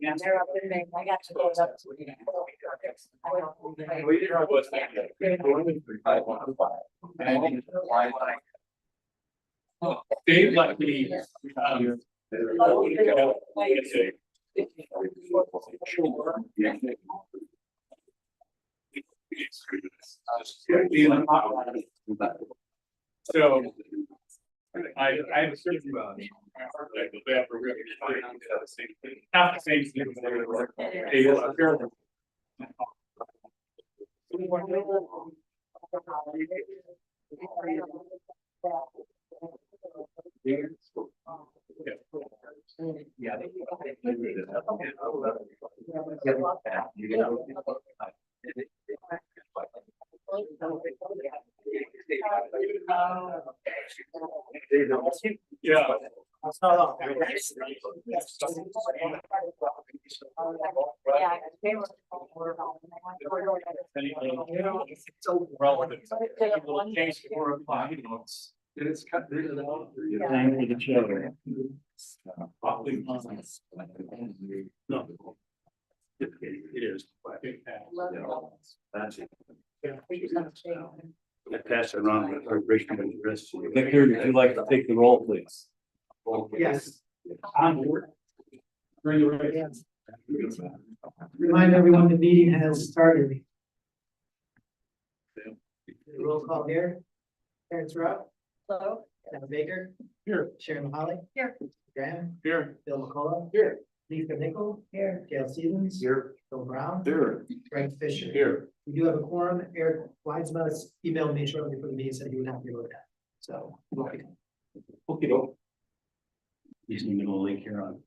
They're up in Maine. I got to go up to. Dave let me, so I have a certain not the same thing. Yeah. Yeah. It's cut rid of all. Time for the children. No. It is. That's it. Yeah. I pass it around with our rest of the rest. Victor, would you like to take the roll, please? Yes. Onward. Bring it right. Remind everyone the meeting has started. Roll call here. Terrence Rock. Hello. Kevin Baker. Here. Sharon Holly. Here. Graham. Here. Bill McCullough. Here. Lisa Nichol. Here. Gail Stevens. Here. Bill Brown. Here. Frank Fisher. Here. We do have a quorum. Eric Weidsma emailed me shortly before the meeting, said he would not be able to. So. Okay. He's in the middle link here on.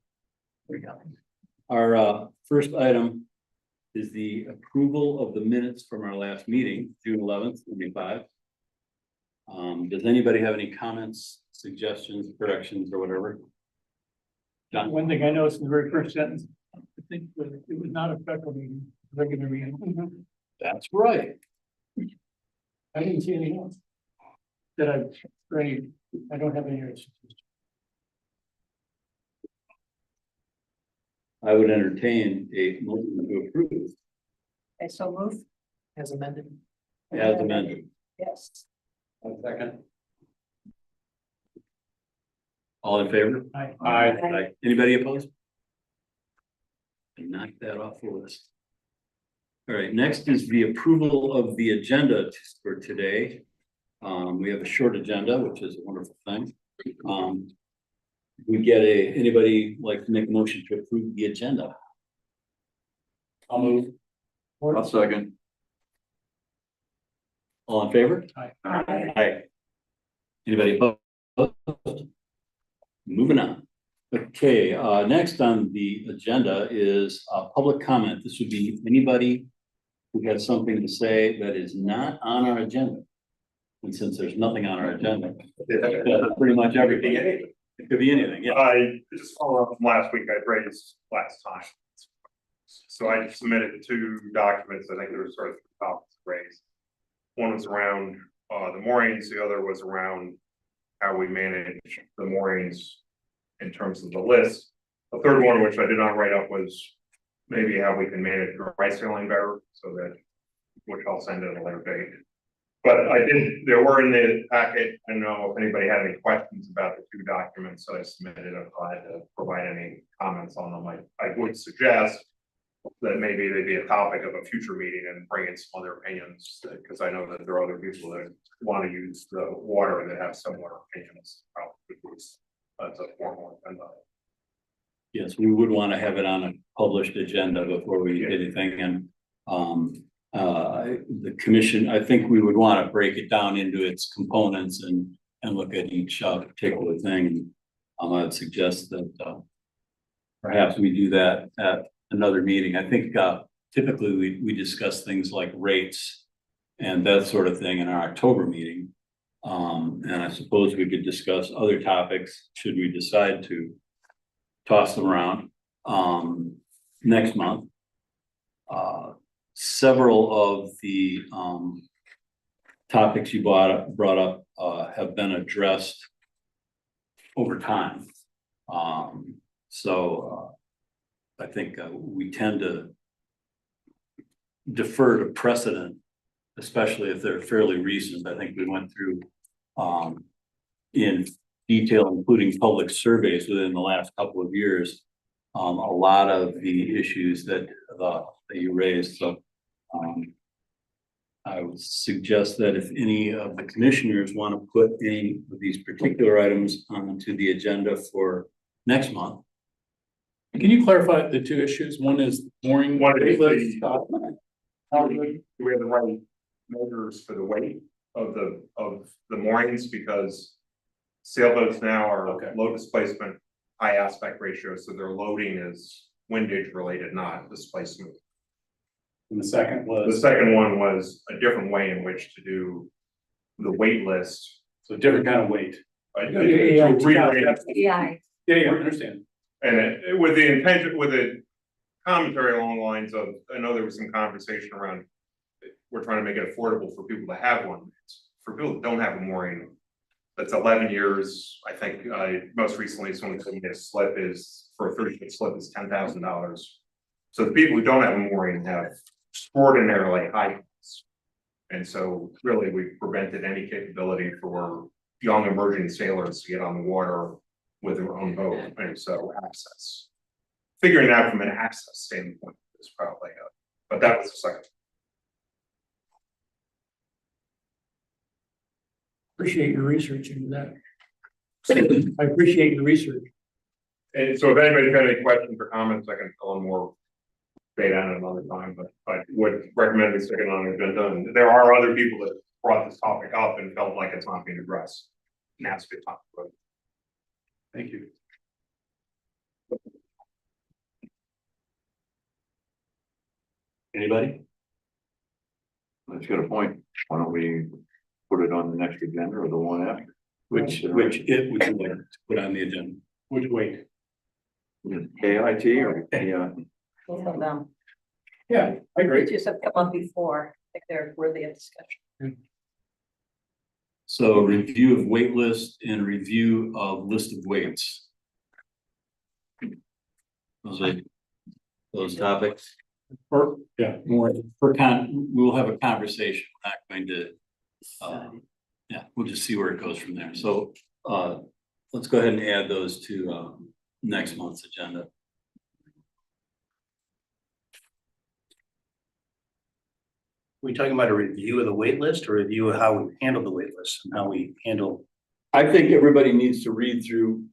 There we go. Our first item is the approval of the minutes from our last meeting, June 11th, 2025. Does anybody have any comments, suggestions, corrections, or whatever? John? One thing I noticed in the very first sentence, I think that it was not a special meeting, regular meeting. That's right. I didn't see anything else. That I don't have any. I would entertain a motion to approve Okay, so move. As amended. as amended. Yes. Second. All in favor? Aye. Aye. Anybody opposed? Knock that off the list. All right, next is the approval of the agenda for today. We have a short agenda, which is a wonderful thing. We get anybody like to make a motion to approve the agenda? I'll move. I'll second. All in favor? Aye. Aye. Anybody opposed? Moving on. Okay, next on the agenda is public comment. This would be anybody who has something to say that is not on our agenda. And since there's nothing on our agenda, pretty much everything, it could be anything, yeah. I just follow up from last week, I raised last time. So I submitted 2 documents, I think there were sort of 2 topics raised. One was around the moorings, the other was around how we manage the moorings in terms of the list. The third one, which I did not write up, was maybe how we can manage dry ceiling better, so that, which I'll send at a later date. But there were in the packet, I don't know if anybody had any questions about the 2 documents that I submitted. I'm glad to provide any comments on them. I would suggest that maybe they'd be a topic of a future meeting and bring in some other opinions, because I know that there are other people that want to use the water that have similar opinions. That's a formal agenda. Yes, we would want to have it on a published agenda before we do anything, and the commission, I think we would want to break it down into its components and look at each particular thing. I would suggest that perhaps we do that at another meeting. I think typically we discuss things like rates and that sort of thing in our October meeting. And I suppose we could discuss other topics should we decide to toss them around next month. Several of the topics you brought up have been addressed over time. So, I think we tend to defer to precedent, especially if they're fairly recent. I think we went through in detail, including public surveys within the last couple of years, a lot of the issues that you raised. So I would suggest that if any of the commissioners want to put any of these particular items onto the agenda for next month. Can you clarify the two issues? One is mooring. One is waitlist. do we have the right measures for the weight of the moorings, because sailboats now are Okay. low displacement, high aspect ratio, so their loading is windage related, not displacement. And the second The was, second one was a different way in which to do the wait list. so different kind of weight. To Yeah. re-rate Yeah, Yeah, I understand. And with the intention, with the commentary along the lines of, I know there was some conversation around, we're trying to make it affordable for people to have one. For people that don't have a mooring, that's 11 years, I think, most recently, someone told me a slip is, for a 30-foot slip is $10,000. So the people who don't have a mooring have extraordinarily high costs. And so really, we've prevented any capability for young emerging sailors to get on the water with their own boat, and so access. Figuring that from an access standpoint is probably, but that was the second. Appreciate your research into that. I appreciate your research. And so if anybody's got any questions or comments, I can fill in more data on it another time, but I would recommend we stick it on the agenda. And there are other people that brought this topic up and felt like it's not being addressed. And that's a good time for it. Thank you. Anybody? That's got a point. Why don't we put it on the next agenda or the one after? Which it would you like to put on the agenda? Which weight? KIT or yeah, both of them. Yeah, I agree. Just have come up before, I think they're worthy of discussion. So review of wait list and review of list of weights. Those are those topics. Or, yeah, more. We'll have a conversation. We're not going to, yeah, we'll just see where it goes from there. So, let's go ahead and add those to, next month's agenda. We talking about a review of the wait list or review of how we handle the wait list and how we handle? I think everybody needs to read through,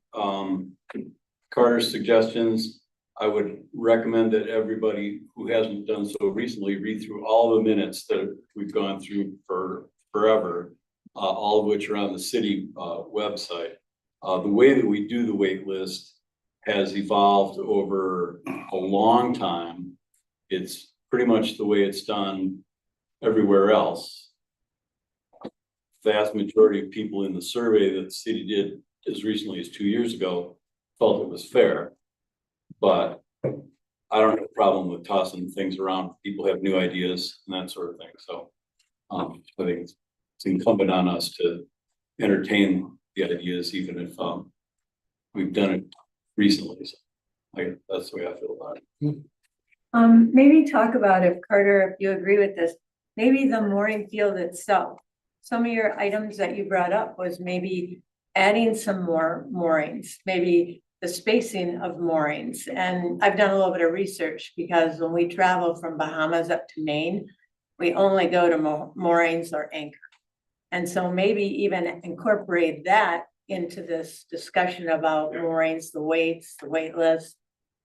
Carter's suggestions. I would recommend that everybody who hasn't done so recently read through all the minutes that we've gone through for forever, all of which are on the city website. The way that we do the wait list has evolved over a long time. It's pretty much the way it's done everywhere else. Vast majority of people in the survey that the city did as recently as 2 years ago felt it was fair. But I don't have a problem with tossing things around. People have new ideas and that sort of thing. So I think it's incumbent on us to entertain the ideas, even if we've done it recently. So that's the way I feel about it. Maybe talk about, if Carter, if you agree with this, maybe the mooring field itself. Some of your items that you brought up was maybe adding some more moorings, maybe the spacing of moorings. And I've done a little bit of research because when we travel from Bahamas up to Maine, we only go to moorings or anchor. And so maybe even incorporate that into this discussion about moorings, the weights, the weight list,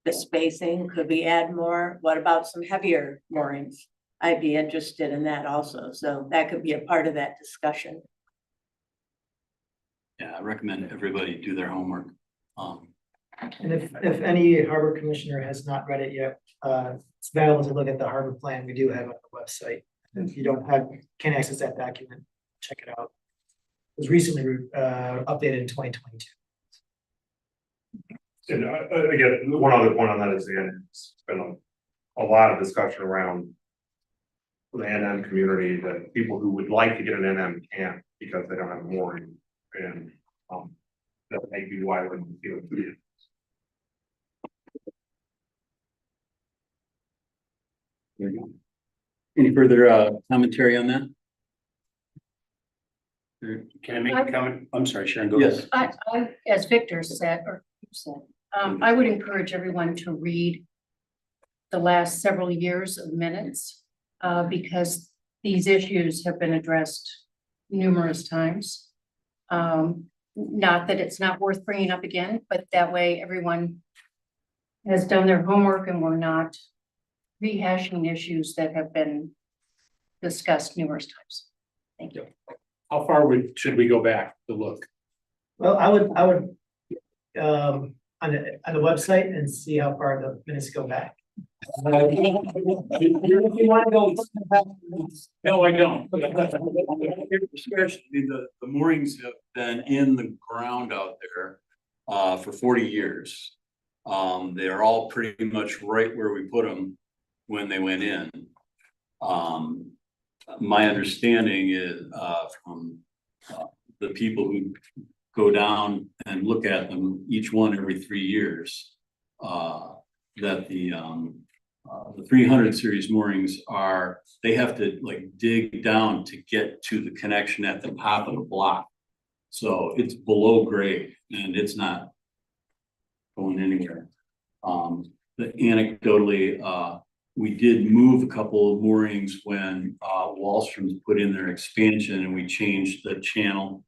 the spacing. Could we add more? What about some heavier moorings? I'd be interested in that also. So that could be a part of that discussion. Yeah, I recommend everybody do their homework. And if any harbor commissioner has not read it yet, it's available to look at the harbor plan we do have on the website. If you can't access that document, check it out. It was recently updated in 2022. And again, one other point on that is it's been a lot of discussion around the NM community, that people who would like to get an NM can't because they don't have a mooring. And that may be why when you feel it. There you go. Any further commentary on that? Can I make a comment? I'm sorry, Sharon, go ahead. Yes. As Victor said, or you said, I would encourage everyone to read the last several years of minutes, because these issues have been addressed numerous times. Not that it's not worth bringing up again, but that way everyone has done their homework and we're not rehashing issues that have been discussed numerous times. Thank you. How far should we go back to look? Well, I would, on the website and see how far the minutes go back. If you wanna go. No, I don't. Especially the moorings have been in the ground out there for 40 years. They're all pretty much right where we put them when they went in. My understanding is from the people who go down and look at them, each one every 3 years, that the 300 series moorings they have to like dig down to get to the connection at the top of the block. So it's below grade and it's not going anywhere. Anecdotally, we did move a couple of moorings when Wallstrom's put in their expansion and we changed the channel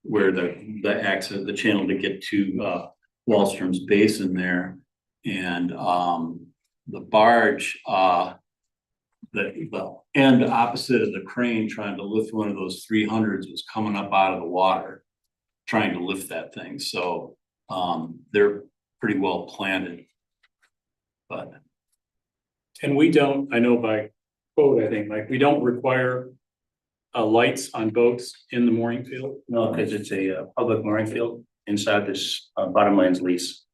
where the channel to get to Wallstrom's basin there. And the barge, the end opposite of the crane trying to lift one of those 300s was coming up out of the water, trying to lift that thing. So they're pretty well planted. But And we don't, I know by code, I think, like, we don't require lights on boats in the mooring field. No, because it's a public mooring field inside this bottomlands lease.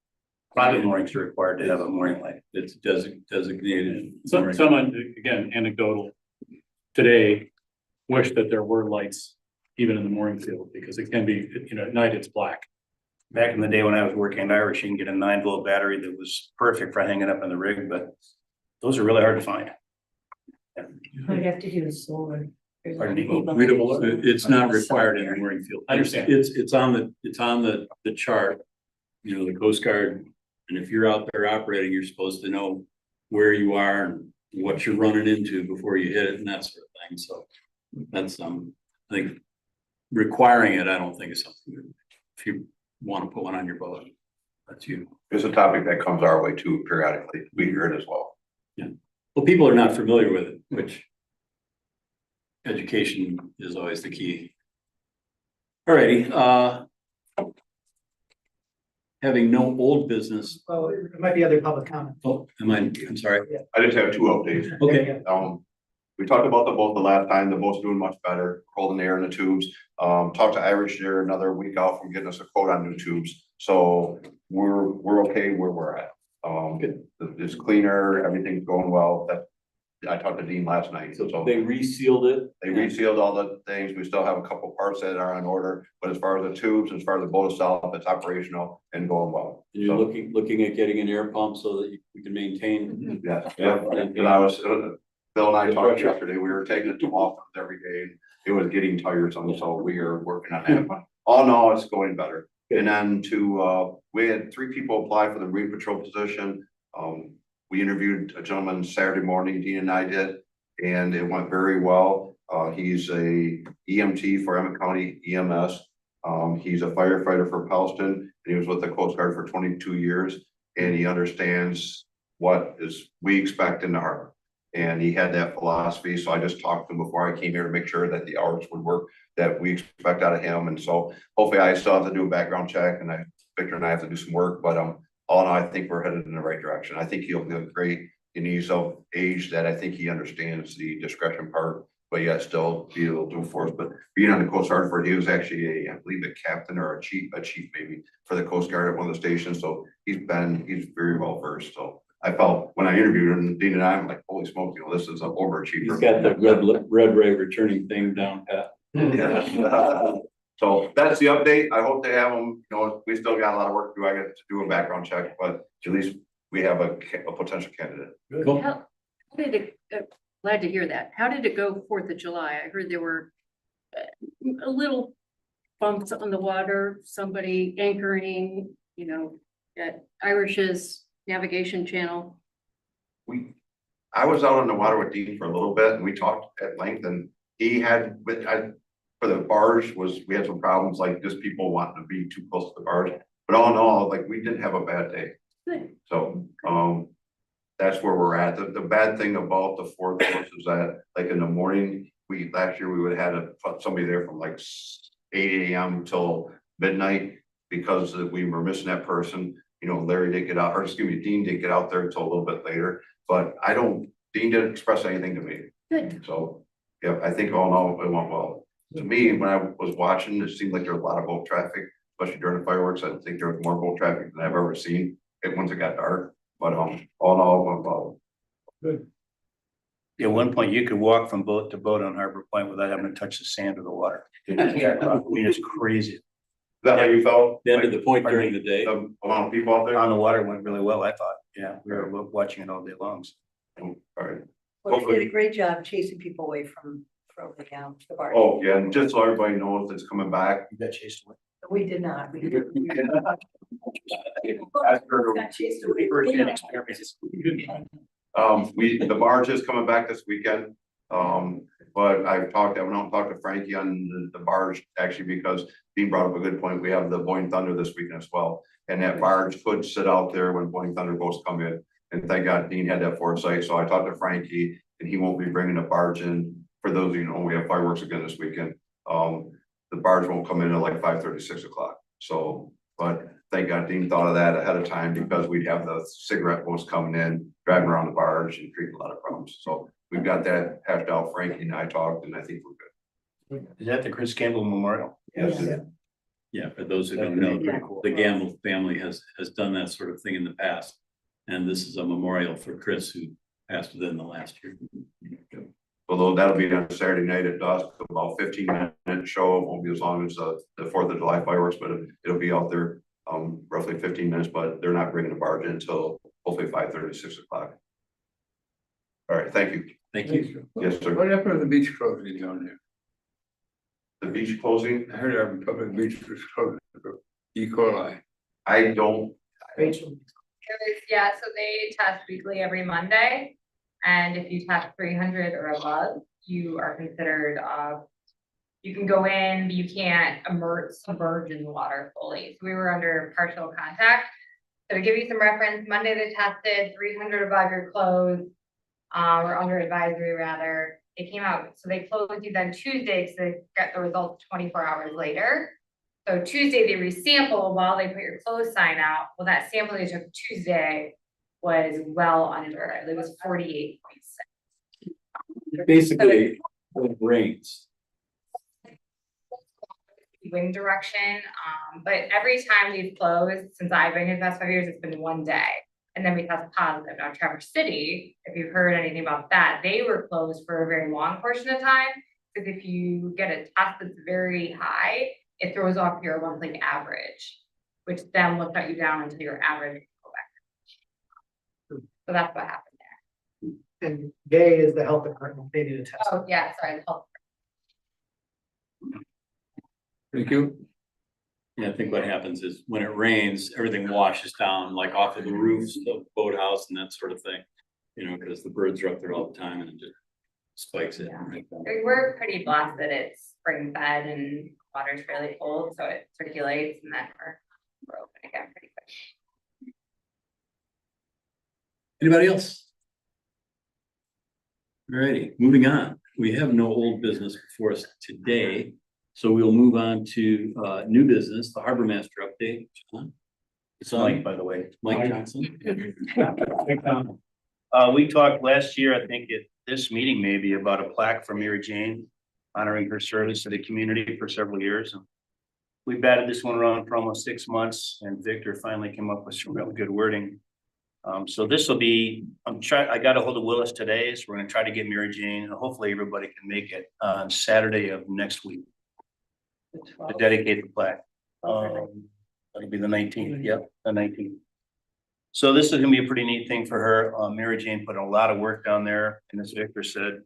Private moorings are required to have a mooring light. it's designated. Someone, again, anecdotal, today wish that there were lights even in the mooring field, because it can be, at night it's black. Back in the day when I was working at Irish, you can get a 9-volt battery that was perfect for hanging up in the rig, but those are really hard to find. I'd have to do solar. Pardon me? It's not required in the mooring field. I understand. It's on the chart, the Coast Guard. And if you're out there operating, you're supposed to know where you are and what you're running into before you hit it and that sort of thing. So that's, I think requiring it, I don't think is something, if you want to put one on your boat, that's you. It's a topic that comes our way too periodically. We hear it as well. Yeah. Well, people are not familiar with it, which education is always the key. Alrighty, having no old business. Well, it might be other public comment. Oh, I'm sorry. I just have 2 updates. Okay. We talked about the boat the last time. The boat's doing much better, holding air in the tubes. Talked to Irish there another week out from getting us a quote on new tubes. So we're okay where we're at. It's cleaner, everything's going well. I talked to Dean last night. So they resealed it. They resealed all the things. We still have a couple parts that are on order, but as far as the tubes, as far as the boat itself, it's operational and going well. And you're looking at getting an air pump so that you can maintain. Yes, Yeah. and I was, Bill and I talked yesterday, we were taking it to Waltham every day, and it was getting tiresome, so we are working on that. But all in all, it's going better. And then we had 3 people apply for the Marine Patrol position. We interviewed a gentleman Saturday morning, Dean and I did, and it went very well. He's a EMT for Emmett County EMS. He's a firefighter for Pellston, and he was with the Coast Guard for 22 years, and he understands what we expect in the harbor. And he had that philosophy, so I just talked to him before I came here to make sure that the hours would work that we expect out of him. And so hopefully I still have to do a background check, and Victor and I have to do some work, but all in all, I think we're headed in the right direction. I think he'll be great, and he's of age that I think he understands the discretion part, but yet still be able to do for us. But being on the Coast Guard he was actually I believe a captain or a chief maybe for the Coast Guard at one of the stations. So he's very well versed. So I felt when I interviewed him, Dean and I'm like, holy smoke, this is an overachiever. He's got the red ray returning thing down pat. Yeah. So that's the update. I hope they have them, we still got a lot of work to do. I got to do a background check, but at least we have a potential candidate. Cool. How did it, glad to hear that. How did it go 4th of July? I heard there were a little bumps on the water, somebody anchoring, you know, at Irish's navigation channel. I was out on the water with Dean for a little bit and we talked at length and he had, for the barge we had some problems, like just people wanting to be too close to the barge. But all in all, like we didn't have a bad day. Good. So, that's where we're at. The bad thing about the fourth course is that, like in the morning, last year we would have had somebody there from like 8 AM till midnight. Because we were missing that person, you know, Larry didn't get out, or excuse me, Dean didn't get out there until a little bit later. But Dean didn't express anything to me. Good. So, yeah, I think all in all, it went well. To me, when I was watching, it seemed like there was a lot of boat traffic, especially during the fireworks. I think there was more boat traffic than I've ever seen once it got dark. But all in all, it went well. Good. At one point, you could walk from boat to boat on Harbor Point without having to touch the sand or the water. I mean, it's crazy. Is that how you felt? Then to the point during the day. The amount of people out there? On the water went really well, I thought. Yeah, we were watching it all day long. All right. Well, you did a great job chasing people away from the bar. Oh, yeah, and just so everybody knows it's coming back. You got chased away. We did not. We As per got chased away. first-hand experience. The barge is coming back this weekend. But I went out and talked to Frankie on the barge, actually, because Dean brought up a good point. We have the Boeing Thunder this weekend as well. And that barge could sit out there when Boeing Thunder boats come in. And thank God Dean had that foresight. So I talked to Frankie and he won't be bringing the barge in. For those of you know, we have fireworks again this weekend. The barge won't come in at like 5:30, 6 o'clock. So, but thank God Dean thought of that ahead of time because we'd have the cigarette boats coming in, driving around the barge and creating a lot of problems. So we've got that hashed out. Frankie and I talked and I think we're good. Is that the Chris Campbell Memorial? Yes. Yeah, for those who don't know, the Gamble family has done that sort of thing in the past. And this is a memorial for Chris who passed within the last year. Although that'll be on Saturday night at dusk, about 15-minute show. It won't be as long as the 4th of July fireworks, but it'll be out there roughly 15 minutes, but they're not bringing the barge in until hopefully 5:30, 6 o'clock. All right, thank you. Thank you. Yes, sir. What happened to the beach closing down there? The beach closing, I heard our public beach was closed for E. coli. I don't, Rachel, Yeah, so they test weekly every Monday. And if you test 300 or above, you are considered, you can go in, but you can't submerge in the water fully. So we were under partial contact. So to give you some reference, Monday they tested 300 above your clothes, or under advisory rather. They came out, so they closed you then Tuesday, so they get the results 24 hours later. So Tuesday they resample while they put your clothes sign out. Well, that sample they took Tuesday was well under, it was 48.6. Basically, when it rains. Wind direction, but every time we've closed, since I've been here the past 5 years, it's been one day. And then we test positive. Now Traverse City, if you've heard anything about that, they were closed for a very long portion of time. Because if you get a test that's very high, it throws off your monthly average, which then will shut you down until your average go back. So that's what happened there. and Gay is the health department, they did a test. Oh, yeah, sorry. the health Thank you. Yeah, I think what happens is when it rains, everything washes down like off of the roofs, the boathouse and that sort of thing. You know, because the birds are up there all the time and it just spikes it. Yeah. We're pretty blessed that it's spring fed and water's fairly cold, so it circulates and then we're open again pretty quick. Anybody else? Alrighty, moving on. We have no old business before us today. So we'll move on to new business, the harbor master update. John? It's Mike, by the way. Mike Johnson. We talked last year, I think at this meeting maybe, about a plaque for Mary Jane, honoring her service to the community for several years. And we batted this one around for almost 6 months, and Victor finally came up with some really good wording. So this will be, I got a hold of Willis today, so we're gonna try to get Mary Jane, and hopefully everybody can make it on Saturday of next week to dedicate the plaque. That'll be the 19th, yep, the 19th. So this is gonna be a pretty neat thing for her. Mary Jane put a lot of work down there, and as Victor said,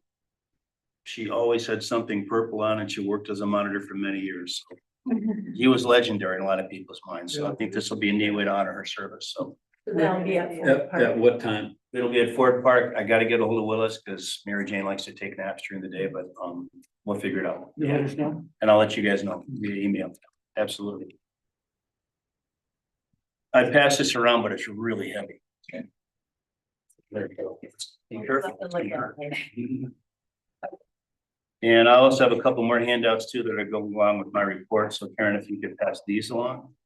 she always had something purple on, and she worked as a monitor for many years. So he was legendary in a lot of people's minds, so I think this will be a neat way to honor her service, so. That'll be at Ford Park. At what time? It'll be at Ford Park. I gotta get a hold of Willis, because Mary Jane likes to take naps during the day, but, we'll figure it out. You let us know. And I'll let you guys know via email. Absolutely. I pass this around, but it's really heavy. Okay. There you go. Be careful. And I also have a couple more handouts too that are going along with my report. So Karen, if you could pass these along.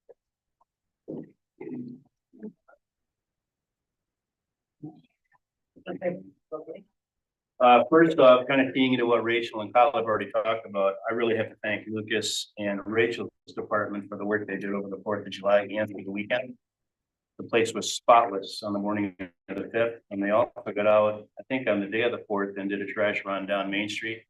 Okay, lovely. First off, kind of keying into what Rachel and Kyle have already talked about, I really have to thank Lucas and Rachel's department for the work they did over the 4th of July and through the weekend. The place was spotless on the morning of the 5th, and they all took it out, I think on the day of the 4th, and did a trash run down Main Street.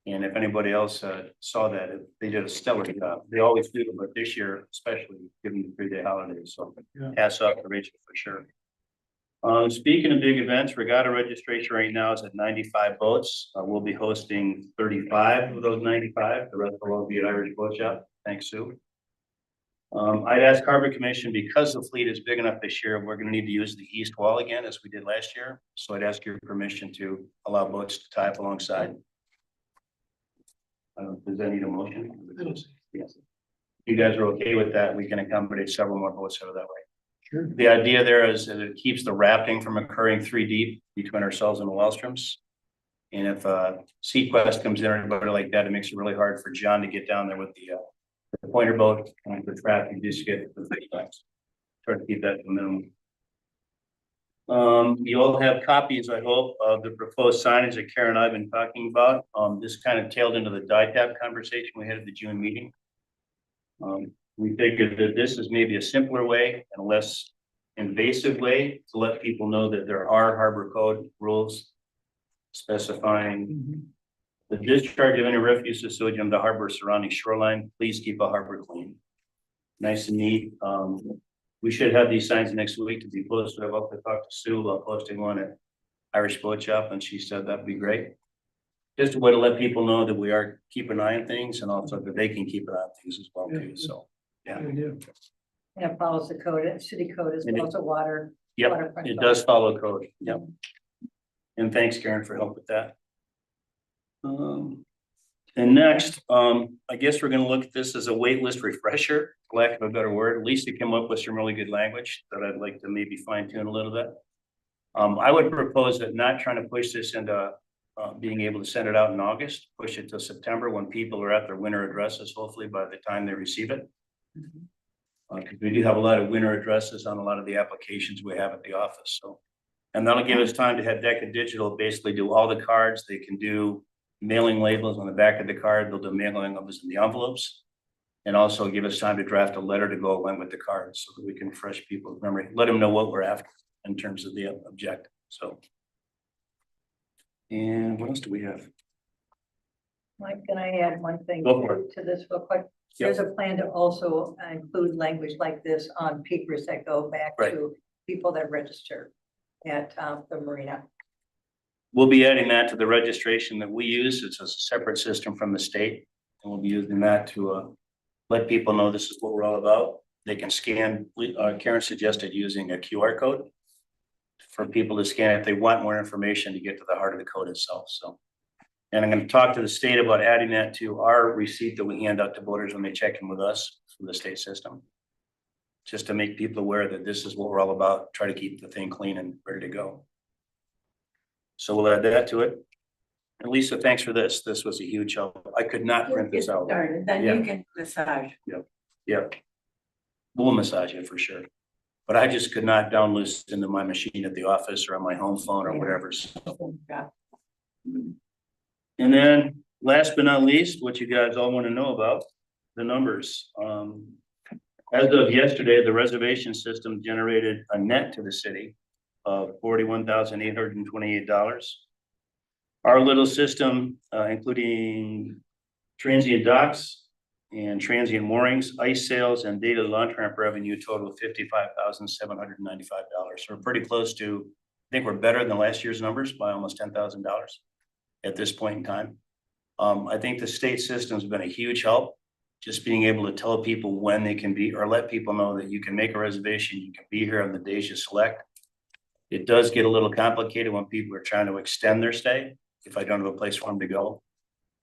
And if anybody else saw that, they did a stellar job. They always do, but this year, especially given the 3-day holiday, so hats off to Rachel for sure. Speaking of big events, regatta registration right now is at 95 boats. We'll be hosting 35 of those 95. The rest will all be at Irish Boat Shop. Thanks, Sue. I'd ask Harbor Commission, because the fleet is big enough this year, we're gonna need to use the east wall again as we did last year. So I'd ask your permission to allow boats to tie up alongside. Does that need a motion? Yes. If you guys are okay with that, we can accommodate several more boats out of that way. Sure. The idea there is that it keeps the rafting from occurring 3 deep between ourselves and the Wellstroms. And if Sequest comes in or anybody like that, it makes it really hard for John to get down there with the pointer boat and the traffic, just get the big guys. Try to keep that to a minimum. You all have copies, I hope, of the proposed signage that Karen and I have been talking about. This kind of tailed into the DITAB conversation we had at the June meeting. We figured that this is maybe a simpler way and a less invasive way to let people know that there are harbor code rules specifying the discharge of any refuse or sewage into the harbor surrounding shoreline. Please keep a harbor clean. Nice and neat. We should have these signs next week to be posted. I've also talked to Sue about posting one at Irish Boat Shop, and she said that'd be great. Just a way to let people know that we are keeping an eye on things, and also that they can keep an eye on things as well too. So, yeah. And it follows the code, city code as well as the water. Yep, waterfront it code. does follow code. Yep. And thanks, Karen, for help with that. And next, I guess we're gonna look at this as a wait list refresher, for lack of a better word. Lisa came up with some really good language that I'd like to maybe fine tune a little bit. I would propose that not trying to push this into being able to send it out in August, push it to September when people are at their winter addresses, hopefully by the time they receive it. Because we do have a lot of winter addresses on a lot of the applications we have at the office, so. And that'll give us time to have Decca Digital basically do all the cards. They can do mailing labels on the back of the card. They'll do mailing of us in the envelopes. And also give us time to draft a letter to go along with the cards so that we can refresh people's memory, let them know what we're after in terms of the objective, so. And what else do we have? Mike, can I add one thing Go for to this real quick? There's a plan to also include language like this on papers that go back Right. to people that register at the marina. We'll be adding that to the registration that we use. It's a separate system from the state. And we'll be using that to let people know this is what we're all about. They can scan, Karen suggested using a QR code for people to scan if they want more information to get to the heart of the code itself, so. And I'm gonna talk to the state about adding that to our receipt that we hand out to voters when they check in with us from the state system. Just to make people aware that this is what we're all about, try to keep the thing clean and ready to go. So we'll add that to it. And Lisa, thanks for this. This was a huge help. I could not print this out. Started, then Yeah. you can massage. Yep. We'll massage it for sure. But I just could not download this into my machine at the office or on my home phone or whatever. So. Yeah. And then last but not least, what you guys all want to know about, the numbers. As of yesterday, the reservation system generated a net to the city of $41,828. Our little system, including transient docks, and transient moorings, ice sales, and daily launch ramp revenue total $55,795. So we're pretty close to, I think we're better than last year's numbers by almost $10,000 at this point in time. I think the state system's been a huge help, just being able to tell people when they can be, or let people know that you can make a reservation, you can be here on the days you select. It does get a little complicated when people are trying to extend their stay, if I don't have a place for them to go.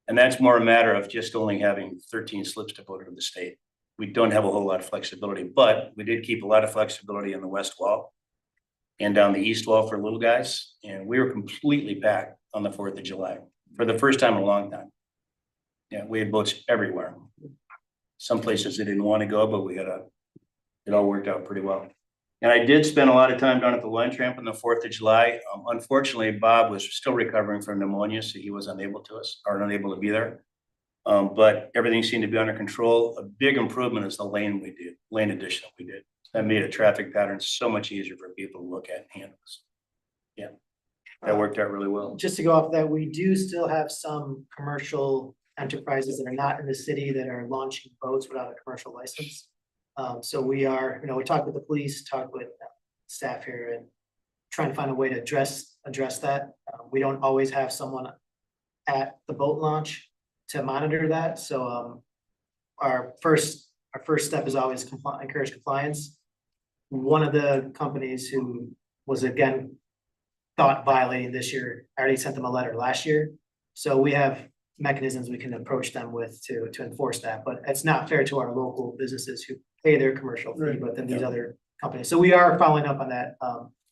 And that's more a matter of just only having 13 slips to vote to the state. We don't have a whole lot of flexibility, but we did keep a lot of flexibility in the west wall and down the east wall for little guys. And we were completely packed on the 4th of July for the first time in a long time. Yeah, we had boats everywhere. Some places they didn't want to go, but it all worked out pretty well. And I did spend a lot of time down at the lunch ramp on the 4th of July. Unfortunately, Bob was still recovering from pneumonia, so he was unable to be there. But everything seemed to be under control. A big improvement is the lane addition that we did. That made a traffic pattern so much easier for people to look at and handle. Yeah, that worked out really well. Just to go off that, we do still have some commercial enterprises that are not in the city that are launching boats without a commercial license. So we are, we talked with the police, talked with staff here and trying to find a way to address that. We don't always have someone at the boat launch to monitor that. So our first step is always encourage compliance. One of the companies who was again thought violating this year, I already sent them a letter last year. So we have mechanisms we can approach them with to enforce that, but it's not fair to our local businesses who pay their commercial fee, but then these other companies. So we are following up on that.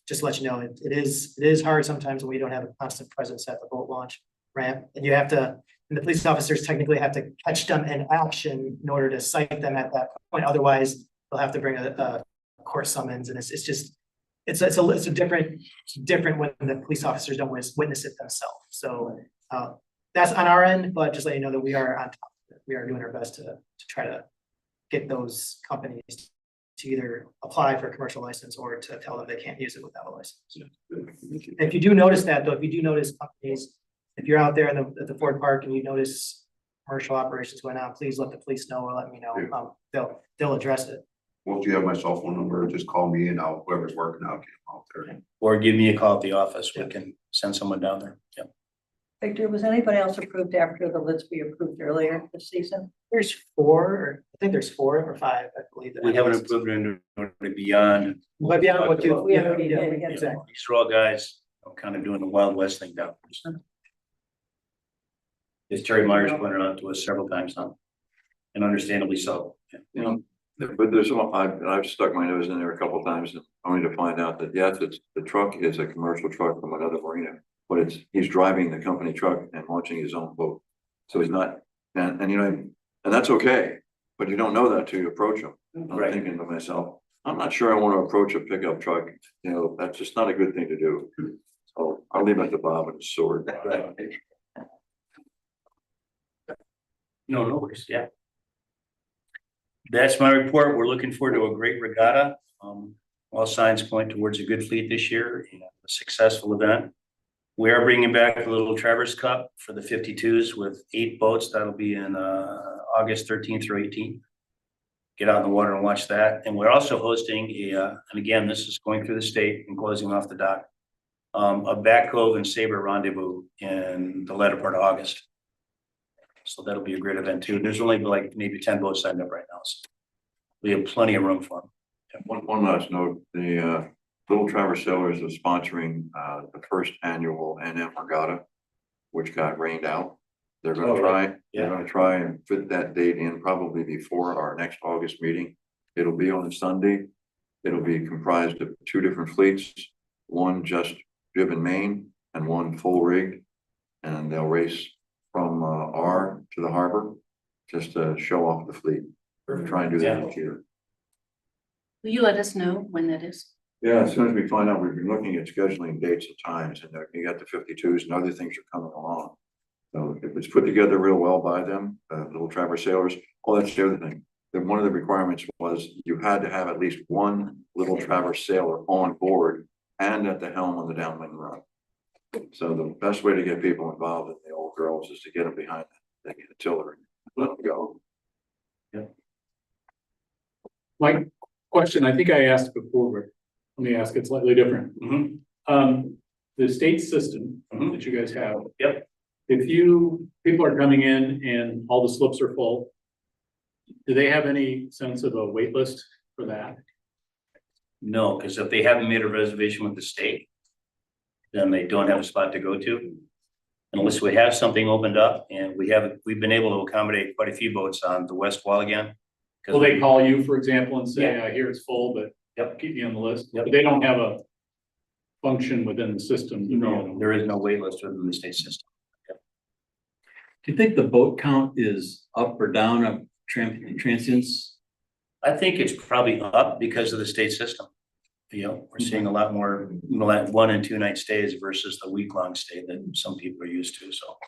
Just to let you know, it is hard sometimes when we don't have a constant presence at the boat launch ramp, and and the police officers technically have to catch them in action in order to cite them at that point. Otherwise, they'll have to bring a court summons, and it's different when the police officers don't witness it themselves. So that's on our end, but just let you know that we are on top of it. We are doing our best to try to get those companies to either apply for a commercial license or to tell them they can't use it without a license. If you do notice that, though, if you do notice companies, if you're out there at the Ford Park and you notice commercial operations going on, please let the police know or let me know. They'll address it. Well, do you have my cell phone number? Just call me and whoever's working out, get them out there. Or give me a call at the office. We can send someone down there. Yeah. Victor, was anybody else approved after the list we approved earlier this season? There's 4 or 5, I believe. We haven't approved it beyond. But beyond what you. We already did. Exactly. These are all guys kind of doing the Wild West thing down. As Terry Myers pointed out to us several times now, and understandably so. But there's, I've stuck my nose in there a couple of times only to find out that, yes, the truck is a commercial truck from another marina, but he's driving the company truck and launching his own boat. So he's not, and that's okay, but you don't know that till you approach him. I'm thinking to myself, I'm not sure I want to approach a pickup truck. That's just not a good thing to do. So I'll leave it to Bob and his sword. No worries, yeah. That's my report. We're looking forward to a great regatta. All signs point towards a good fleet this year, a successful event. We are bringing back the Little Traverse Cup for the 52s with 8 boats. That'll be in August 13th through 18th. Get out in the water and watch that. And we're also hosting and again, this is going through the state and closing off the dock, a Back Cove and Sabre rendezvous in the latter part of August. So that'll be a great event too. There's only like maybe 10 boats signed up right now. So we have plenty of room for them. One last note, the Little Traverse Sailors is sponsoring the first annual NM Regatta, which got rained out. They're gonna try and fit that date in probably before our next August meeting. It'll be on a Sunday. It'll be comprised of 2 different fleets, one just jib and main and one full rigged, and they'll race from R to the harbor just to show off the fleet. We're trying to do that each year. Will you let us know when that is? Yeah, as soon as we find out, we've been looking at scheduling dates and times, and you got the 52s and other things are coming along. So if it's put together real well by them, Little Traverse Sailors. Oh, that's the other thing. One of the requirements was you had to have at least one Little Traverse Sailor on board and at the helm on the downwind run. So the best way to get people involved in the old girls is to get them behind the tiller and let them go. My question, I think I asked before, but let me ask it slightly different. Mhm. The state system Mhm. that you guys have. Yep. If people are coming in and all the slips are full, do they have any sense of a wait list for that? No, because if they haven't made a reservation with the state, then they don't have a spot to go to. Unless we have something opened up, and we've been able to accommodate quite a few boats on the west wall again. Will they call you, for example, and say, Yeah. I hear it's full, but Yep. keep me on the list? Yep. But they don't have a function within the system. No, there is no wait list within the state system. Do you think the boat count is up or down of transients? I think it's probably up because of the state system. We're seeing a lot more, like 1 and 2 night stays versus the week-long stay that some people are used to, so.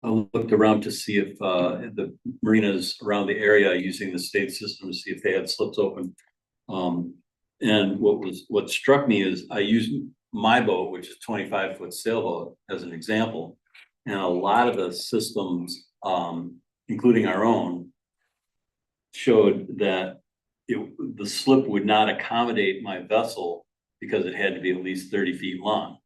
I looked around to see if the marinas around the area are using the state system to see if they had slips open. And what struck me is I used my boat, which is 25-foot sailboat, as an example. And a lot of the systems, including our own, showed that the slip would not accommodate my vessel because it had to be at least 30 feet long.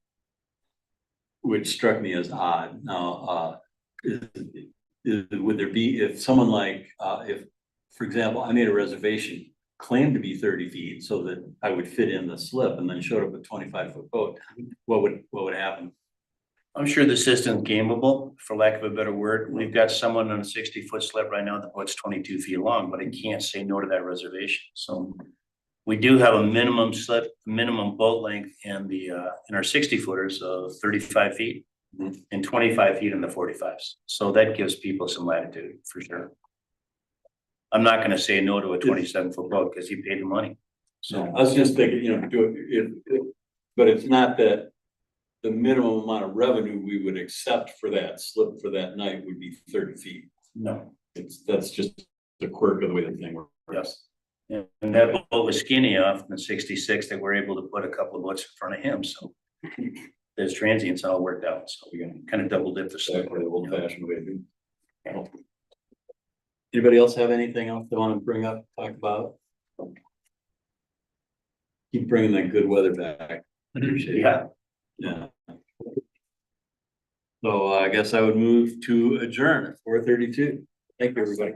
Which struck me as odd. Now, would there be, if someone like, if, for example, I made a reservation, claimed to be 30 feet so that I would fit in the slip and then showed up a 25-foot boat, what would happen? I'm sure the system's gameable, for lack of a better word. We've got someone on a 60-foot slip right now, the boat's 22 feet long, but I can't say no to that reservation. So we do have a minimum slip, minimum boat length in our 60-footers of 35 feet and 25 feet in the 45s. So that gives people some latitude for sure. I'm not gonna say no to a 27-foot boat because he paid the money. So I was just thinking, but it's not that the minimum amount of revenue we would accept for that slip for that night would be 30 feet. No. That's just the quirk of the way the thing works. Yes. And that boat was skinny enough in the 66 that we're able to put a couple of boats in front of him, so. There's transients all worked out, so we're gonna kind of double dip the slip. Exactly, the old fashioned way. to do. Anybody else have anything else they want to bring up, talk about? Keep bringing that good weather back. Appreciate it. Yeah. Yeah. So I guess I would move to adjourn at 4:32. Thank you, everybody.